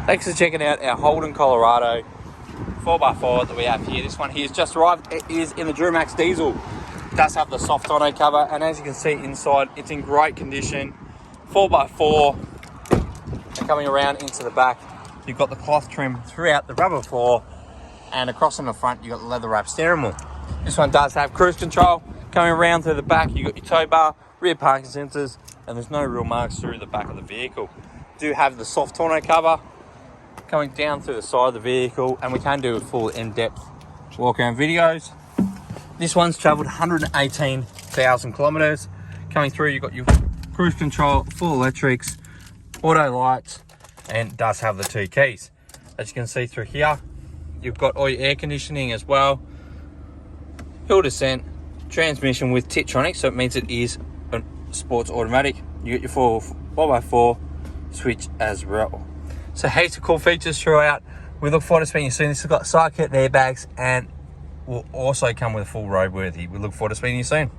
Thanks for checking out our Holden Colorado 4x4 that we have here. This one here is just arrived. It is in the Duramax diesel. It does have the soft tonneau cover, and as you can see inside, it's in great condition. 4x4, and coming around into the back, you've got the cloth trim throughout the rubber floor, and across in the front, you've got the leather wrap steering wheel. This one does have cruise control. Coming around through the back, you've got your tow bar, rear parking sensors, and there's no real marks through the back of the vehicle. Do have the soft tonneau cover coming down through the side of the vehicle, and we can do a full in-depth walk around videos. This one's traveled 118,000 kilometers. Coming through, you've got your cruise control, full electrics, auto lights, and does have the 2 keys. As you can see through here, you've got all your air conditioning as well. Hill descent, transmission with Tiptronic, so it means it is a sports automatic. You get your 4x4 switch as well. So heaps of cool features throughout. We look forward to speaking to you soon. This has got side curtain airbags and will also come with a full roadworthy. We look forward to speaking to you soon.